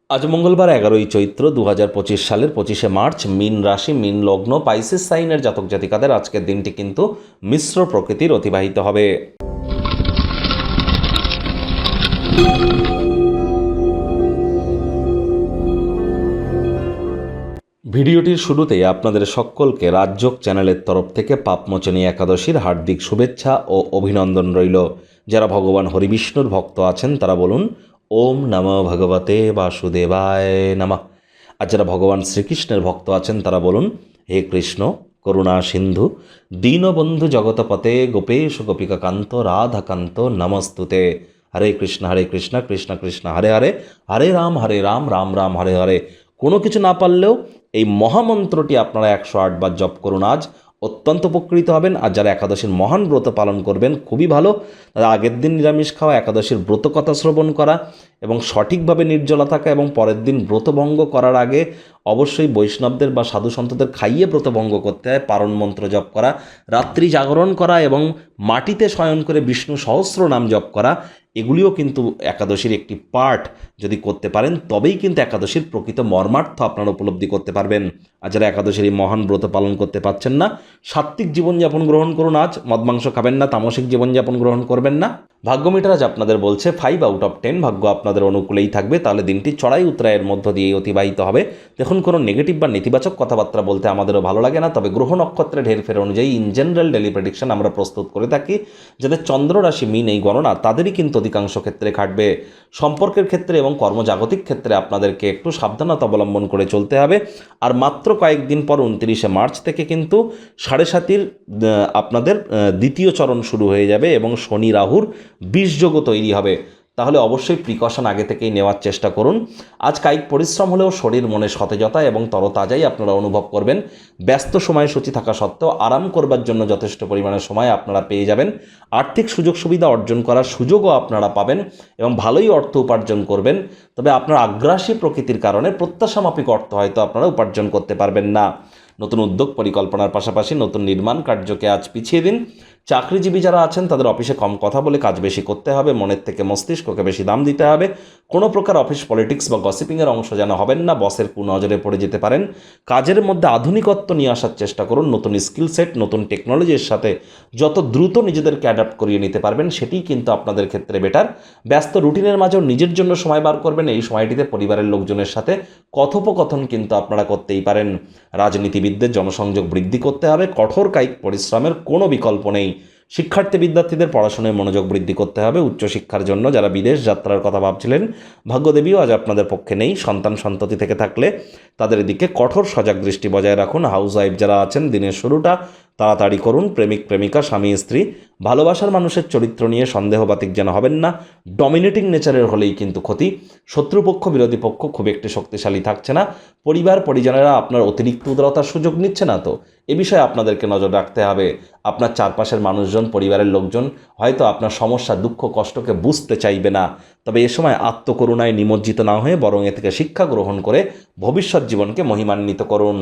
আজ মঙ্গলবার 11ই চৈত্র 2025 সালের 25শে মার্চ। মীন রাশি, মীন লগ্ন, পাইসিস সাইনের জাতক জাতিকাদের আজকের দিনটি কিন্তু মিশ্র প্রকৃতির অতিবাহিত হবে। ভিডিওটির শুরুতেই আপনাদের সকলকে রাজযোগ চ্যানেলের তরফ থেকে পাপমোচনী একাদশীর হার্দিক শুভেচ্ছা ও অভিনন্দন রইল। যারা ভগবান হরিবিষ্ণুর ভক্ত আছেন তারা বলুন ওম নমঃ ভগবতে বাসুদেবায় নমঃ। আর যারা ভগবান শ্রীকৃষ্ণের ভক্ত আছেন তারা বলুন হে কৃষ্ণ করুণা সিন্ধু দীনবন্ধু জগতপতে গোপেশ গোপিকাকান্ত রাধাকান্ত নমস্তুতে। হরে কৃষ্ণ কৃষ্ণ কৃষ্ণ হরে হরে, হরে রাম রাম রাম হরে হরে। কোনো কিছু না পারলেও এই মহামন্ত্রটি আপনারা 108 বার জপ করুন, আজ অত্যন্ত উপকৃত হবেন। আর যারা একাদশীর মহান ব্রত পালন করবেন খুবই ভালো, তারা আগের দিন নিরামিষ খাওয়া, একাদশীর ব্রত কথা শ্রবণ করা এবং সঠিকভাবে নির্জলা থাকা এবং পরের দিন ব্রতভঙ্গ করার আগে অবশ্যই বৈষ্ণবদের বা সাধু সন্তদের খাইয়ে ব্রতভঙ্গ করতে হয়। পারণ মন্ত্র জপ করা, রাত্রি জাগরণ করা এবং মাটিতে শয়ন করে বিষ্ণু সহস্র নাম জপ করা, এগুলিও কিন্তু একাদশীর একটি পার্ট। যদি করতে পারেন তবেই কিন্তু একাদশীর প্রকৃত মর্মার্থ আপনারা উপলব্ধি করতে পারবেন। আর যারা একাদশীর এই মহান ব্রত পালন করতে পারছেন না, সাত্ত্বিক জীবনযাপন গ্রহণ করুন। আজ মদ মাংস খাবেন না, তামসিক জীবনযাপন গ্রহণ করবেন না। ভাগ্য মিটার আজ আপনাদের বলছে 5 আউট অফ 10, ভাগ্য আপনাদের অনুকূলেই থাকবে। তাহলে দিনটি চড়াই উতরাইয়ের মধ্য দিয়েই অতিবাহিত হবে। দেখুন, কোনো নেগেটিভ বা নেতিবাচক কথাবার্তা বলতে আমাদেরও ভালো লাগে না, তবে গ্রহ নক্ষত্রের হেরফের অনুযায়ী ইন জেনারেল ডেলি প্রেডিকশন আমরা প্রস্তুত করে থাকি। যাদের চন্দ্র রাশি মীন এই গণনা তাদেরই কিন্তু অধিকাংশ ক্ষেত্রে খাটবে। সম্পর্কের ক্ষেত্রে এবং কর্মজাগতিক ক্ষেত্রে আপনাদেরকে একটু সাবধানতা অবলম্বন করে চলতে হবে। আর মাত্র কয়েকদিন পর 29শে মার্চ থেকে কিন্তু 7.5 আপনাদের দ্বিতীয় চরণ শুরু হয়ে যাবে এবং শনি রাহুর বিষযোগও তৈরি হবে। তাহলে অবশ্যই প্রিকশন আগে থেকেই নেওয়ার চেষ্টা করুন। আজ কায়িক পরিশ্রম হলেও শরীর মনে সতেজতা এবং তরতাজাই আপনারা অনুভব করবেন। ব্যস্ত সময়সূচি থাকা সত্ত্বেও আরাম করবার জন্য যথেষ্ট পরিমাণে সময় আপনারা পেয়ে যাবেন। আর্থিক সুযোগ সুবিধা অর্জন করার সুযোগও আপনারা পাবেন এবং ভালোই অর্থ উপার্জন করবেন। তবে আপনার আগ্রাসী প্রকৃতির কারণে প্রত্যাশামাফিক অর্থ হয়তো আপনারা উপার্জন করতে পারবেন না। নতুন উদ্যোগ পরিকল্পনার পাশাপাশি নতুন নির্মাণ কার্যকে আজ পিছিয়ে দিন। চাকরিজীবী যারা আছেন তাদের অফিসে কম কথা বলে কাজ বেশি করতে হবে, মনের থেকে মস্তিষ্ককে বেশি দাম দিতে হবে। কোনো প্রকার অফিস পলিটিক্স বা গসিপিংয়ের অংশ যেন হবেন না, বসের কুনজরে পড়ে যেতে পারেন। কাজের মধ্যে আধুনিকত্ব নিয়ে আসার চেষ্টা করুন। নতুন স্কিল সেট, নতুন টেকনোলজির সাথে যত দ্রুত নিজেদেরকে অ্যাডাপ্ট করিয়ে নিতে পারবেন সেটিই কিন্তু আপনাদের ক্ষেত্রে বেটার। ব্যস্ত রুটিনের মাঝেও নিজের জন্য সময় বার করবেন। এই সময়টিতে পরিবারের লোকজনের সাথে কথোপকথন কিন্তু আপনারা করতেই পারেন। রাজনীতিবিদদের জনসংযোগ বৃদ্ধি করতে হবে। কঠোর কায়িক পরিশ্রমের কোনো বিকল্প নেই। শিক্ষার্থী বিদ্যার্থীদের পড়াশোনায় মনোযোগ বৃদ্ধি করতে হবে। উচ্চশিক্ষার জন্য যারা বিদেশ যাত্রার কথা ভাবছিলেন, ভাগ্যদেবীও আজ আপনাদের পক্ষে নেই। সন্তান সন্ততি থেকে থাকলে তাদের দিকে কঠোর সজাগ দৃষ্টি বজায় রাখুন। হাউস ওয়াইফ যারা আছেন দিনের শুরুটা তাড়াতাড়ি করুন। প্রেমিক প্রেমিকা, স্বামী স্ত্রী, ভালোবাসার মানুষের চরিত্র নিয়ে সন্দেহবাতিক যেন হবেন না। ডমিনেটিং নেচারের হলেই কিন্তু ক্ষতি। শত্রুপক্ষ বিরোধী পক্ষ খুব একটি শক্তিশালী থাকছে না। পরিবার পরিজনেরা আপনার অতিরিক্ত উদারতার সুযোগ নিচ্ছে না, তো এ বিষয়ে আপনাদেরকে নজর রাখতে হবে। আপনার চারপাশের মানুষজন, পরিবারের লোকজন হয়তো আপনার সমস্যা, দুঃখ, কষ্টকে বুঝতে চাইবে না। তবে এ সময় আত্মকরুণায় নিমজ্জিত না হয়ে বরং এ থেকে শিক্ষা গ্রহণ করে ভবিষ্যৎ জীবনকে মহিমান্বিত করুন।